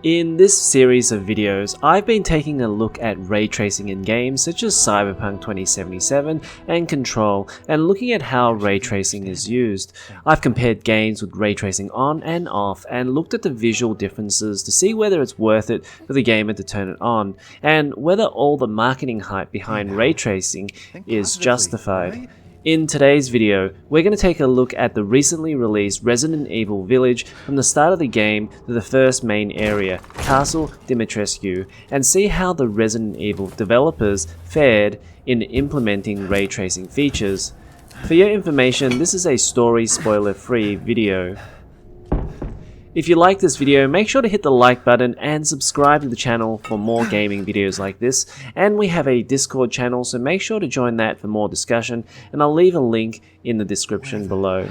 In this series of videos, I've been taking a look at ray tracing in games such as Cyberpunk 2077 and Control, and looking at how ray tracing is used. I've compared games with ray tracing on and off, and looked at the visual differences to see whether it's worth it for the gamer to turn it on, and whether all the marketing hype behind ray tracing is justified. In today's video, we're going to take a look at the recently released Resident Evil Village from the start of the game to the first main area, Castle Demitrescu, and see how the Resident Evil developers fared in implementing ray tracing features. For your information, this is a story spoiler-free video. If you like this video, make sure to hit the like button and subscribe to the channel for more gaming videos like this. And we have a Discord channel, so make sure to join that for more discussion, and I'll leave a link in the description below.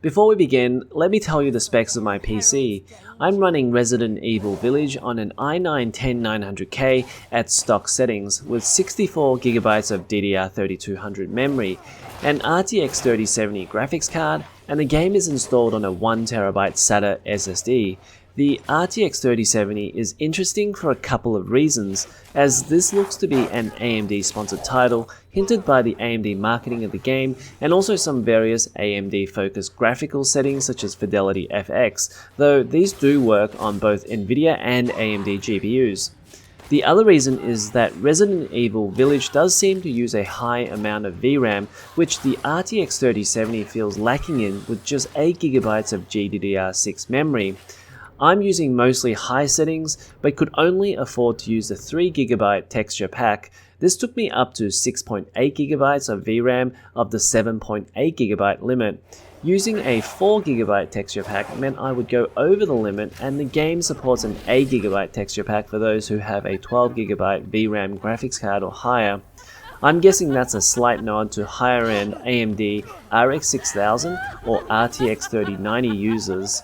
Before we begin, let me tell you the specs of my PC. I'm running Resident Evil Village on an i9-10900K at stock settings with 64GB of DDR3200 memory, an RTX 3070 graphics card, and the game is installed on a 1TB SATA SSD. The RTX 3070 is interesting for a couple of reasons, as this looks to be an AMD sponsored title, hinted by the AMD marketing of the game, and also some various AMD focused graphical settings such as Fidelity FX, though these do work on both Nvidia and AMD GPUs. The other reason is that Resident Evil Village does seem to use a high amount of VRAM, which the RTX 3070 feels lacking in with just 8GB of GDDR6 memory. I'm using mostly high settings, but could only afford to use the 3GB texture pack. This took me up to 6.8GB of VRAM of the 7.8GB limit. Using a 4GB texture pack meant I would go over the limit, and the game supports an 8GB texture pack for those who have a 12GB VRAM graphics card or higher. I'm guessing that's a slight nod to higher end AMD RX 6000 or RTX 3090 users.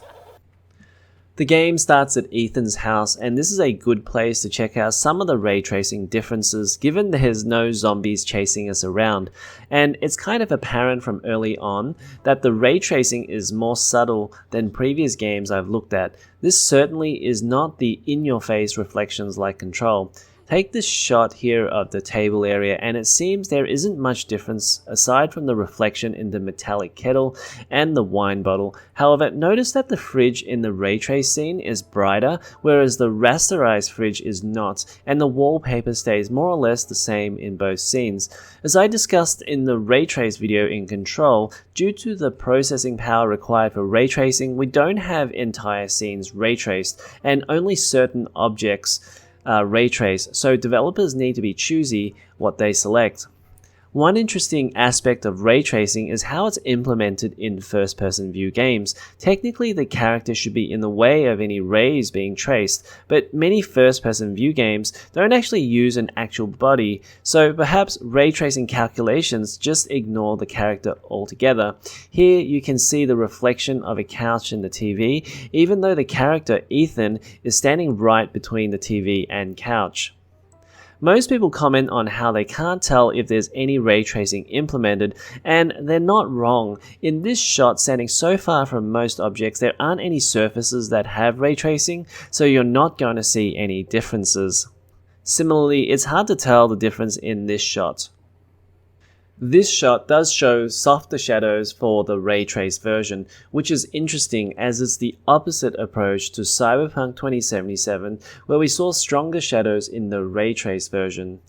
The game starts at Ethan's house, and this is a good place to check out some of the ray tracing differences given there's no zombies chasing us around, and it's kind of apparent from early on that the ray tracing is more subtle than previous games I've looked at. This certainly is not the in-your-face reflections like Control. Take this shot here of the table area, and it seems there isn't much difference aside from the reflection in the metallic kettle and the wine bottle. However, notice that the fridge in the ray trace scene is brighter, whereas the rasterized fridge is not, and the wallpaper stays more or less the same in both scenes. As I discussed in the ray trace video in Control, due to the processing power required for ray tracing, we don't have entire scenes ray traced, and only certain objects ray trace, so developers need to be choosy what they select. One interesting aspect of ray tracing is how it's implemented in first-person view games. Technically, the character should be in the way of any rays being traced, but many first-person view games don't actually use an actual body, so perhaps ray tracing calculations just ignore the character altogether. Here you can see the reflection of a couch in the TV, even though the character, Ethan, is standing right between the TV and couch. Most people comment on how they can't tell if there's any ray tracing implemented, and they're not wrong. In this shot, standing so far from most objects, there aren't any surfaces that have ray tracing, so you're not going to see any differences. Similarly, it's hard to tell the difference in this shot. This shot does show softer shadows for the ray trace version, which is interesting as it's the opposite approach to Cyberpunk 2077, where we saw stronger shadows in the ray trace version.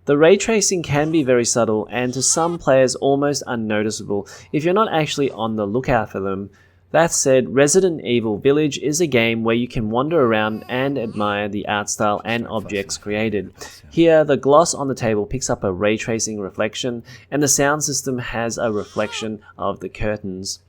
The ray tracing can be very subtle and to some players almost unnoticeable if you're not actually on the lookout for them. That said, Resident Evil Village is a game where you can wander around and admire the art style and objects created. Here, the gloss on the table picks up a ray tracing reflection, and the sound system has a reflection of the curtains.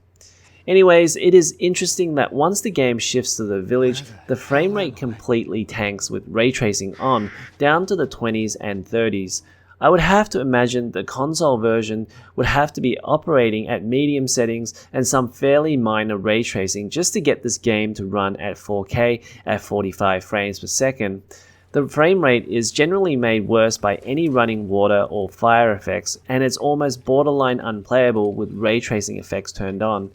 Anyways, it is interesting that once the game shifts to the village, the frame rate completely tanks with ray tracing on, down to the 20s and 30s. I would have to imagine the console version would have to be operating at medium settings and some fairly minor ray tracing just to get this game to run at 4K at 45 frames per second. The frame rate is generally made worse by any running water or fire effects, and it's almost borderline unplayable with ray tracing effects turned on.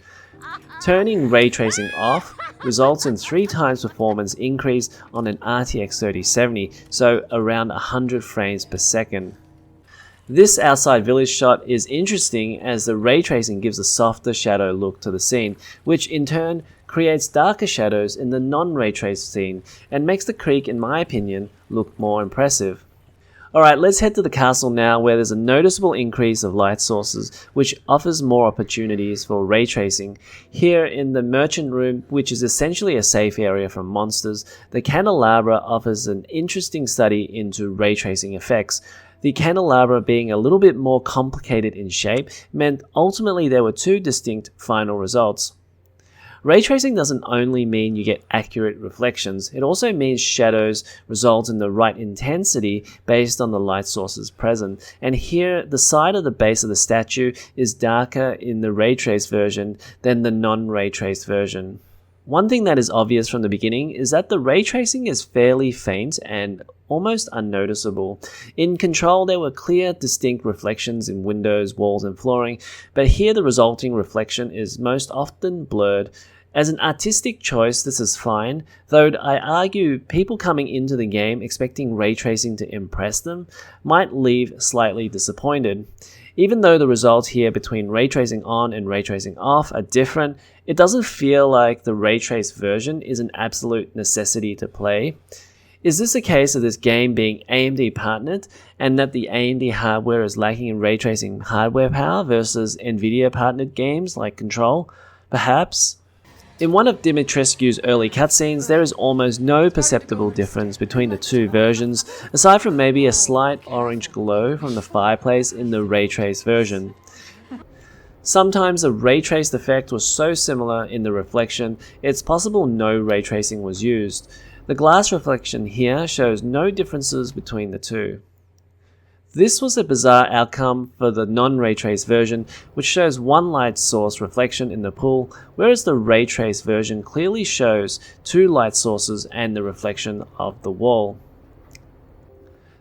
Turning ray tracing off results in 3 times performance increase on an RTX 3070, so around 100 frames per second. This outside village shot is interesting as the ray tracing gives a softer shadow look to the scene, which in turn creates darker shadows in the non-ray traced scene and makes the creek, in my opinion, look more impressive. Alright, let's head to the castle now, where there's a noticeable increase of light sources, which offers more opportunities for ray tracing. Here in the merchant room, which is essentially a safe area from monsters, the candelabra offers an interesting study into ray tracing effects. The candelabra being a little bit more complicated in shape meant ultimately there were 2 distinct final results. Ray tracing doesn't only mean you get accurate reflections, it also means shadows result in the right intensity based on the light sources present. And here, the side of the base of the statue is darker in the ray traced version than the non-ray traced version. One thing that is obvious from the beginning is that the ray tracing is fairly faint and almost unnoticeable. In Control, there were clear, distinct reflections in windows, walls, and flooring, but here the resulting reflection is most often blurred. As an artistic choice, this is fine, though I argue people coming into the game expecting ray tracing to impress them might leave slightly disappointed. Even though the results here between ray tracing on and ray tracing off are different, it doesn't feel like the ray traced version is an absolute necessity to play. Is this a case of this game being AMD partnered and that the AMD hardware is lacking in ray tracing hardware power versus Nvidia partnered games like Control? Perhaps. In one of Demitrescu's early cutscenes, there is almost no perceptible difference between the 2 versions, aside from maybe a slight orange glow from the fireplace in the ray traced version. Sometimes the ray traced effect was so similar in the reflection, it's possible no ray tracing was used. The glass reflection here shows no differences between the 2. This was a bizarre outcome for the non-ray trace version, which shows 1 light source reflection in the pool, whereas the ray trace version clearly shows 2 light sources and the reflection of the wall.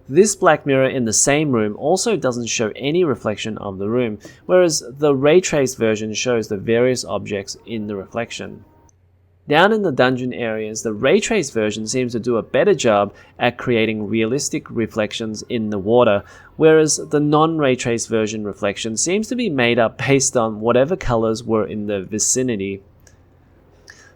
This black mirror in the same room also doesn't show any reflection of the room, whereas the ray trace version shows the various objects in the reflection. Down in the dungeon areas, the ray trace version seems to do a better job at creating realistic reflections in the water, whereas the non-ray trace version reflection seems to be made up based on whatever colors were in the vicinity.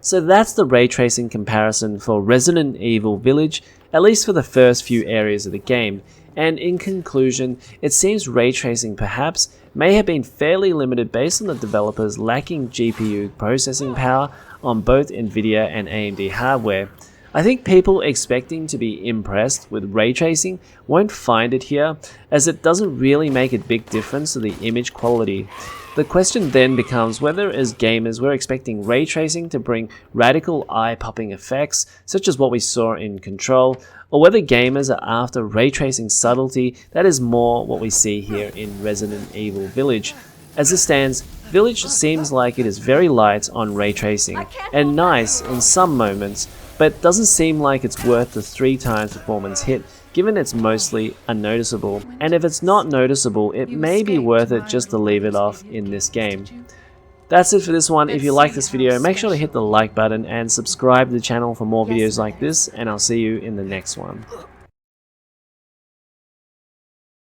So that's the ray tracing comparison for Resident Evil Village, at least for the first few areas of the game. And in conclusion, it seems ray tracing perhaps may have been fairly limited based on the developers lacking GPU processing power on both Nvidia and AMD hardware. I think people expecting to be impressed with ray tracing won't find it here, as it doesn't really make a big difference to the image quality. The question then becomes whether as gamers we're expecting ray tracing to bring radical eye-popping effects, such as what we saw in Control, or whether gamers are after ray tracing subtlety that is more what we see here in Resident Evil Village. As it stands, Village seems like it is very light on ray tracing, and nice in some moments, but doesn't seem like it's worth the 3 times performance hit, given it's mostly unnoticeable, and if it's not noticeable, it may be worth it just to leave it off in this game. That's it for this one. If you like this video, make sure to hit the like button and subscribe to the channel for more videos like this, and I'll see you in the next one.